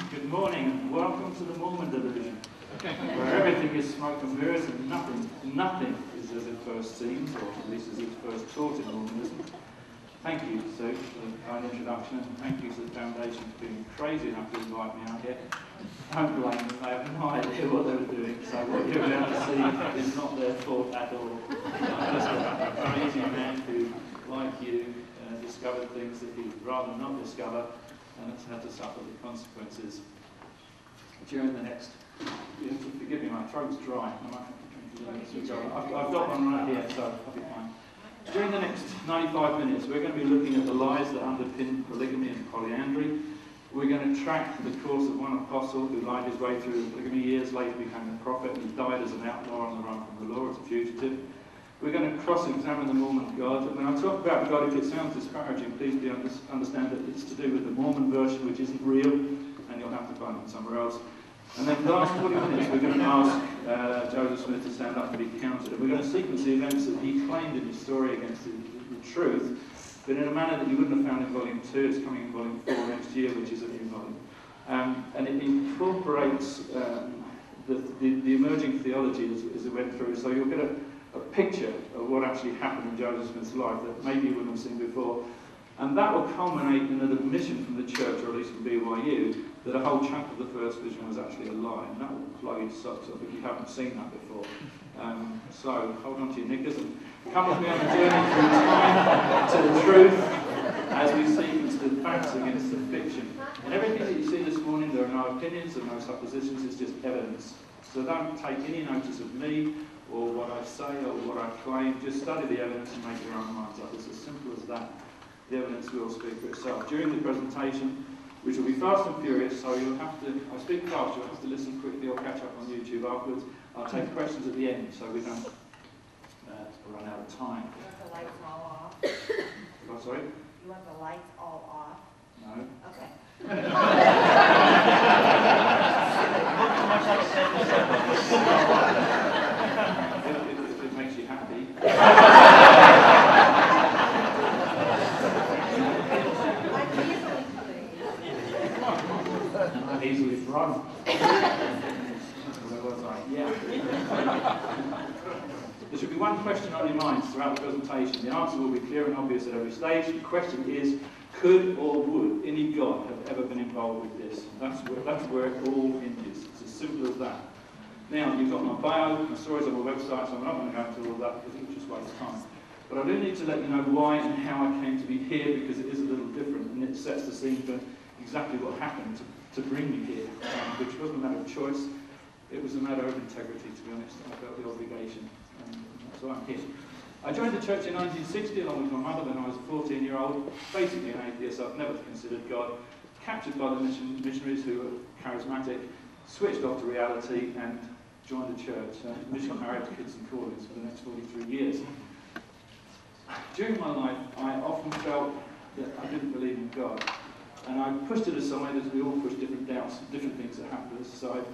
Good morning and welcome to the Mormon Delusion, where everything is smoke and mirrors and nothing is as it first seems, or at least as it's first taught in Mormonism. Thank you, Sue, for the kind introduction, and thank you to the Foundation for being crazy enough to invite me out here. Don't blame them, they have no idea what they were doing, so what you're about to see is not their fault at all. I'm just a crazy man who, like you, discovered things that he would rather not discover, and has had to suffer the consequences. During the next, forgive me, my throat's dry. I've got one right here, so I'll be fine. During the next 95 minutes, we're going to be looking at the lies that underpin polygamy and polyandry. We're going to track the course of one apostle who lied his way through the polygamy years, later became a prophet, and died as an outlaw on the run from the law, as a fugitive. We're going to cross-examine the Mormon God. And when I talk about God, if it sounds disparaging, please understand that it's to do with the Mormon version, which isn't real, and you'll have to find it somewhere else. And then for the last 40 minutes, we're going to ask Joseph Smith to stand up and be counted. And we're going to sequence the events that he claimed in his story against the truth, but in a manner that you wouldn't have found in Volume 2. It's coming in Volume 4 next year, which is a new volume. And it incorporates the emerging theology as it went through. So you'll get a picture of what actually happened in Joseph Smith's life that maybe you wouldn't have seen before. And that will culminate in an admission from the church, or at least from BYU, that a whole chunk of the first vision was actually a lie. And that will blow your socks off if you haven't seen that before. So hold on to your knickers and come with me on a journey through time to the truth as we sequence the facts against the fiction. And everything that you see this morning, there are no opinions and no suppositions, it's just evidence. So don't take any notice of me or what I say or what I claim. Just study the evidence and make your own minds up. It's as simple as that. The evidence will speak for itself. During the presentation, which will be fast and furious, so you'll have to, I speak fast, you'll have to listen quickly or catch up on YouTube afterwards. I'll take questions at the end so we don't run out of time. You want the lights all off? Oh, sorry? You want the lights all off? No. Okay. If it makes you happy. I'm easily run. Yeah. There should be one question on your minds throughout the presentation. The answer will be clear and obvious at every stage. The question is, could or would any God have ever been involved with this? That's where it all hinges. It's as simple as that. Now, you've got my bio, my stories on my website, so I'm not going to go into all that because it would just waste time. But I do need to let you know why and how I came to be here, because it is a little different and it sets the scene for exactly what happened to bring me here, which wasn't a matter of choice. It was a matter of integrity, to be honest. I felt the obligation, and that's why I'm here. I joined the church in 1960 along with my mother when I was a 14-year-old, basically an atheist. I've never considered God, captured by the missionaries who were charismatic, switched off to reality and joined the church. Mission married to kids and callings for the next 43 years. During my life, I often felt that I didn't believe in God. And I pushed it aside, as we all push different doubts, different things that happen to us aside,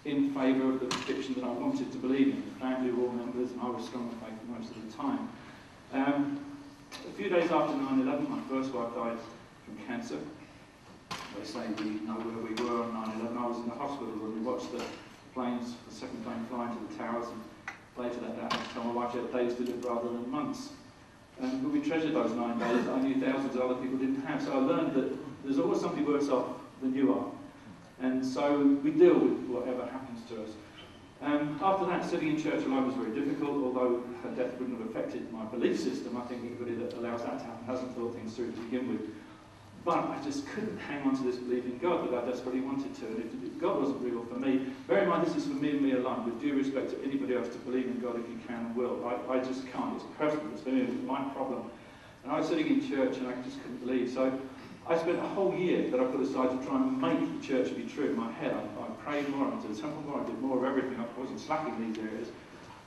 in favour of the fiction that I wanted to believe in. The family were all members, and I was strong in faith most of the time. A few days after 9/11, my first wife died from cancer. They say we know where we were on 9/11. I was in the hospital room. We watched the planes, the second plane fly into the towers, and later that day I told my wife she had days to live rather than months. But we treasured those 9 days that I knew thousands of other people didn't have. So I learned that there's always somebody worse off than you are. And so we deal with whatever happens to us. After that, sitting in church alone was very difficult, although her death wouldn't have affected my belief system. I think anybody that allows that to happen hasn't thought things through to begin with. But I just couldn't hang on to this belief in God that I desperately wanted to. And if God wasn't real for me, bear in mind this is for me and me alone, with due respect to anybody else to believe in God if you can and will. I just can't. It's personal. It's for me. It's my problem. And I was sitting in church and I just couldn't believe. So I spent a whole year that I put aside to try and make the church be true in my head. I prayed more, I went to the temple more, I did more of everything. I wasn't slacking in these areas.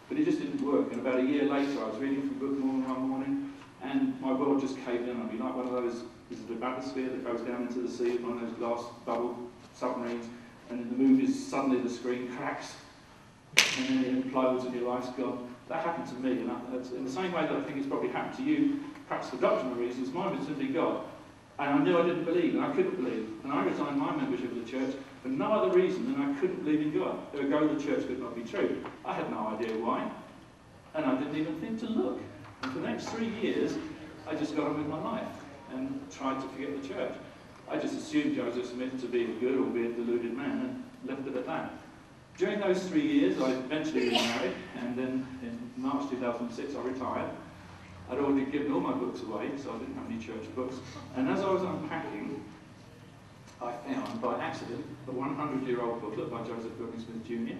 But it just didn't work. And about a year later, I was reading from Book of Mormon one morning, and my world just caved in on me, like one of those, is it a bathysphere that goes down into the sea, one of those glass bubble submarines, and in the movies, suddenly the screen cracks, and then it implodes and your life's gone. That happened to me, and in the same way that I think it's probably happened to you, perhaps for doctrinal reasons, mine was simply God. And I knew I didn't believe, and I couldn't believe. And I resigned my membership of the church for no other reason than I couldn't believe in God. Ergo, the church could not be true. I had no idea why, and I didn't even think to look. And for the next 3 years, I just got on with my life and tried to forget the church. I just assumed Joseph Smith to be a good, albeit deluded man, and left it at that. During those 3 years, I eventually remarried, and then in March 2006, I retired. I'd already given all my books away, so I didn't have any church books. And as I was unpacking, I found, by accident, a 100-year-old booklet by Joseph Fielding Smith Jr.,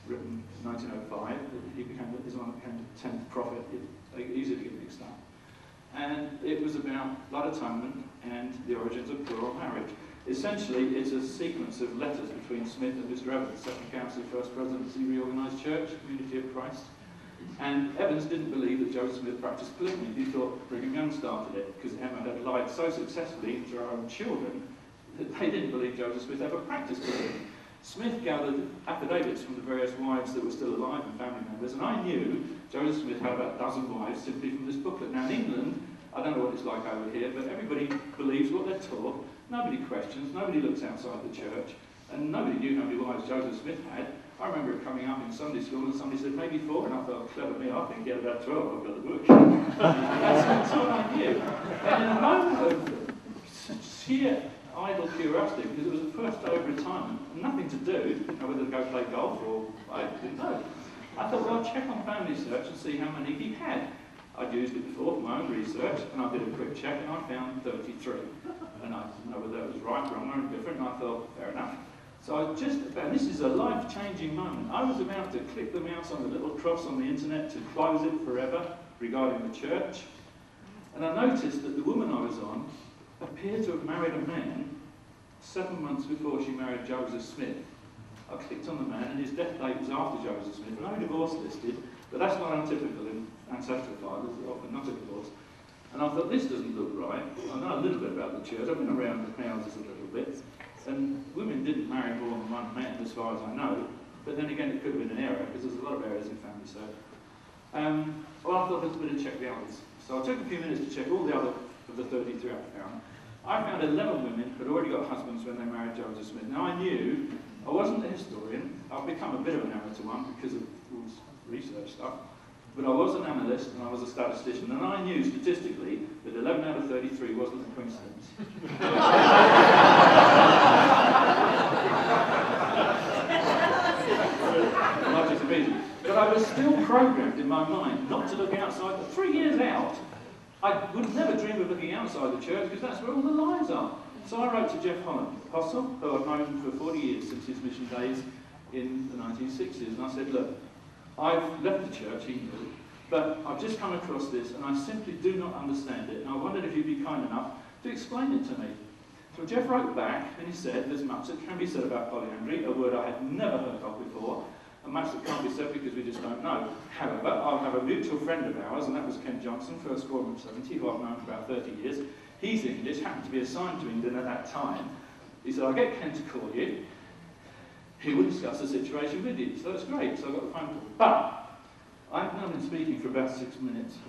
written in 1905. He became the 10th prophet. It's easy to get mixed up. And it was about blood atonement and the origins of plural marriage. Essentially, it's a sequence of letters between Smith and Mr. Evans, Second Council, First Presidency, Reorganised Church, Community of Christ. And Evans didn't believe that Joseph Smith practiced polygamy. He thought Brigham Young started it, because Emma had lied so successfully to her own children that they didn't believe Joseph Smith ever practiced polygamy. Smith gathered affidavits from the various wives that were still alive and family members, and I knew Joseph Smith had about a dozen wives simply from this booklet. Now in England, I don't know what it's like over here, but everybody believes what they're taught, nobody questions, nobody looks outside the church, and nobody knew how many wives Joseph Smith had. I remember it coming up in Sunday school and somebody said, maybe 4, and I thought, clever me, I can get about 12, I've got the book. That's all I knew. And in a moment of sheer idle curiosity, because it was the first day of retirement, and nothing to do, didn't know whether to go play golf or I didn't know. I thought, well, I'll check on Family Search and see how many he had. I'd used it before for my own research, and I did a quick check, and I found 33. And I didn't know whether that was right, wrong, or indifferent, and I thought, fair enough. So I just about, this is a life-changing moment. I was about to click the mouse on the little cross on the internet to close it forever regarding the church. And I noticed that the woman I was on appeared to have married a man 7 months before she married Joseph Smith. I clicked on the man, and his death date was after Joseph Smith. No divorce listed, but that's not untypical in ancestral fathers, they're often not a divorce. And I thought, this doesn't look right. I know a little bit about the church. I've been around the houses a little bit. And women didn't marry more than one man, as far as I know. But then again, it could have been an error, because there's a lot of errors in family search. Well, I thought, let's better check the others. So I took a few minutes to check all the other of the 33 I found. I found 11 women who had already got husbands when they married Joseph Smith. Now, I knew I wasn't a historian. I've become a bit of an amateur one because of all this research stuff. But I was an analyst and I was a statistician, and I knew statistically that 11 out of 33 wasn't a coincidence. Much as amazing. But I was still programmed in my mind not to look outside. 3 years out, I would never dream of looking outside the church because that's where all the lies are. So I wrote to Jeff Holland, apostle, who I've known for 40 years since his mission days in the 1960s, and I said, look, I've left the church, he knew, but I've just come across this and I simply do not understand it, and I wondered if you'd be kind enough to explain it to me. So Jeff wrote back and he said, there's much that can be said about polyandry, a word I had never heard of before, and much that can't be said because we just don't know. However, I'll have a mutual friend of ours, and that was Ken Johnson, first foreman of 70, who I've known for about 30 years. He's English, happened to be assigned to England at that time. He said, I'll get Ken to call you. He will discuss the situation with you. So that's great. So I got the phone call. But I've now been speaking for about 6 minutes.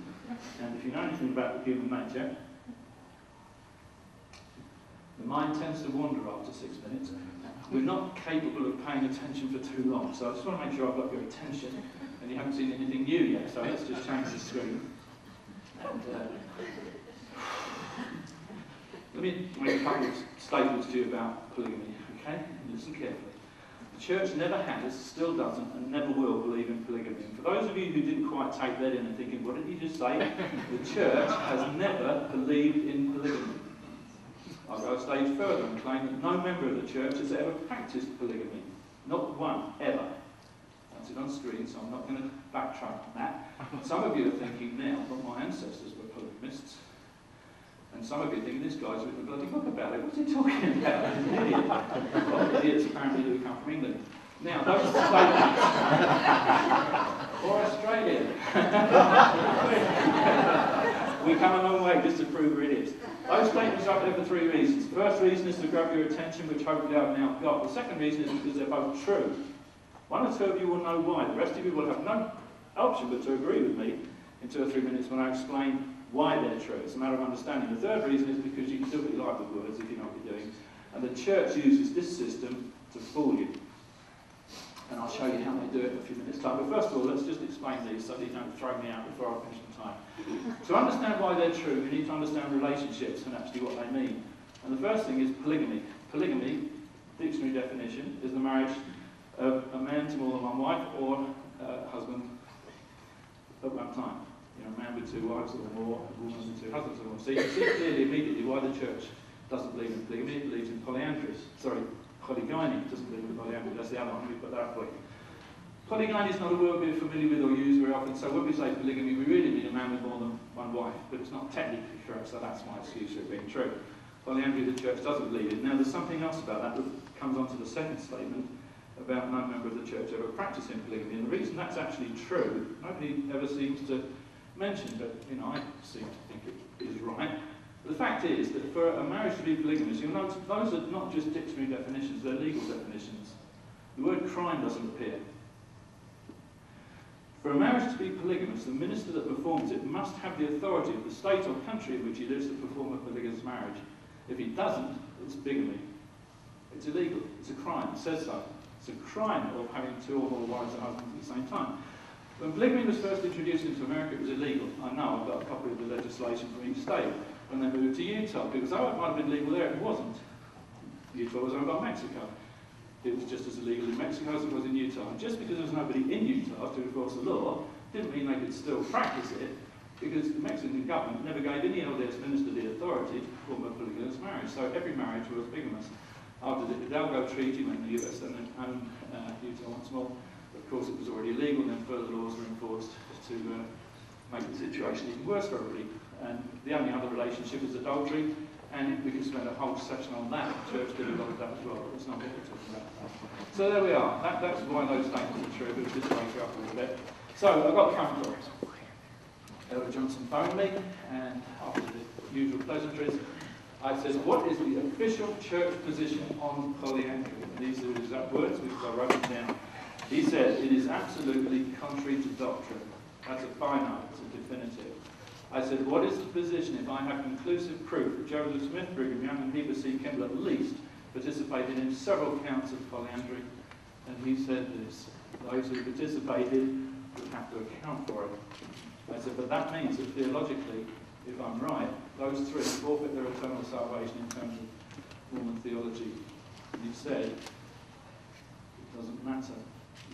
And if you know anything about the human nature, the mind tends to wander after 6 minutes. We're not capable of paying attention for too long. So I just want to make sure I've got your attention. And you haven't seen anything new yet. So let's just change the screen. And, let me make a couple of statements to you about polygamy, okay? Listen carefully. The church never has, still doesn't, and never will believe in polygamy. And for those of you who didn't quite take that in and thinking, what did he just say? The church has never believed in polygamy. I'll go a stage further and claim that no member of the church has ever practiced polygamy. Not one, ever. That's it on screen, so I'm not going to backtrack on that. Some of you are thinking now, but my ancestors were polygamists. And some of you think, this guy's written a bloody book about it. What's he talking about? He's an idiot. Well, idiots apparently do come from England. Now, those statements... or Australia. We come a long way just to prove we're idiots. Those statements are up there for 3 reasons. The first reason is to grab your attention, which hopefully I've now got. The second reason is because they're both true. 1 or 2 of you will know why. The rest of you will have no option but to agree with me in 2 or 3 minutes when I explain why they're true. It's a matter of understanding. The third reason is because you can do what you like with words if you know what you're doing. And the church uses this system to fool you. And I'll show you how they do it in a few minutes' time. But first of all, let's just explain these so that you don't throw me out before I finish the time. To understand why they're true, we need to understand relationships and actually what they mean. And the first thing is polygamy. Polygamy, dictionary definition, is the marriage of a man to more than one wife or a husband at one time. You know, a man with two wives or more, a woman with two husbands or more. So you can see clearly immediately why the church doesn't believe in polygamy. It believes in polyandry. Polygamy. It doesn't believe in polyandry. That's the other one. We've got that for you. Polygamy is not a word we're familiar with or use very often. So when we say polygamy, we really mean a man with more than one wife. But it's not technically correct, so that's my excuse for it being true. Polyandry, the church doesn't believe in. Now, there's something else about that that comes on to the second statement about no member of the church ever practicing polygamy. And the reason that's actually true, nobody ever seems to mention, but I seem to think it is right. The fact is that for a marriage to be polygamous, you'll notice those are not just dictionary definitions, they're legal definitions. The word crime doesn't appear. For a marriage to be polygamous, the minister that performs it must have the authority of the state or country in which he lives to perform a polygamous marriage. If he doesn't, it's bigamy. It's illegal. It's a crime. It says so. It's a crime of having two or more wives and husbands at the same time. When polygamy was first introduced into America, it was illegal. I know, I've got a copy of the legislation from each state. When they moved to Utah, people say, oh, it might have been legal there. It wasn't. Utah was owned by Mexico. It was just as illegal in Mexico as it was in Utah. And just because there was nobody in Utah to enforce the law, didn't mean they could still practice it, because the Mexican government never gave any LDS minister the authority to perform a polygamous marriage. So every marriage was bigamous. After the Hidalgo Treaty, when the US then owned Utah once more, of course it was already illegal, and then further laws were enforced to make the situation even worse for everybody. And the only other relationship is adultery, and we could spend a whole session on that. The church did a lot of that as well, but it's not what we're talking about. So there we are. That's why those statements are true, but just to wake you up a little bit. So I've got the phone call. Elder Johnson phoned me, and after the usual pleasantries, I said, what is the official church position on polyandry? And these are the exact words, because I wrote them down. He said, it is absolutely contrary to doctrine. That's a finite, it's a definitive. I said, what is the position if I have conclusive proof that Joseph Smith, Brigham Young, and Heber C. Kimball at least participated in several counts of polyandry? And he said this, those who participated would have to account for it. I said, but that means that theologically, if I'm right, those three forfeit their eternal salvation in terms of Mormon theology. And he said, it doesn't matter.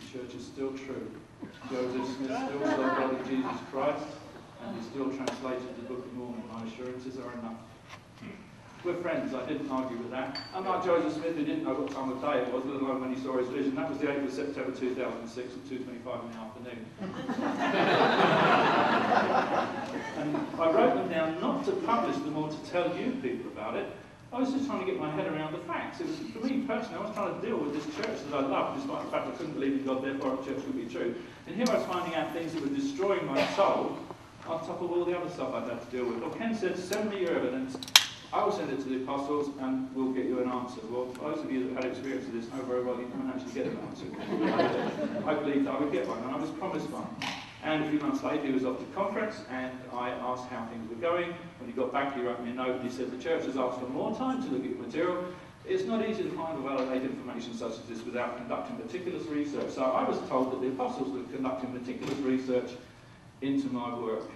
The church is still true. Joseph Smith still saw God in Jesus Christ, and he still translated the Book of Mormon. My assurances are enough. We're friends. I didn't argue with that. Unlike Joseph Smith, who didn't know what time of day it was, let alone when he saw his vision. That was the 8th of September 2006 at 2:25 in the afternoon. And I wrote them down not to publish them or to tell you people about it. I was just trying to get my head around the facts. It was, for me personally, I was trying to deal with this church that I loved, despite the fact I couldn't believe in God, therefore our church would be true. And here I was finding out things that were destroying my soul on top of all the other stuff I'd had to deal with. Well, Ken said, send me your evidence. I will send it to the apostles and we'll get you an answer. Well, those of you that had experience of this know very well you don't actually get an answer. I believed I would get one, and I was promised one. And a few months later, he was off to conference, and I asked how things were going. When he got back, he wrote me a note, and he said, the church has asked for more time to look at your material. It's not easy to find or validate information such as this without conducting meticulous research. So I was told that the apostles were conducting meticulous research into my work.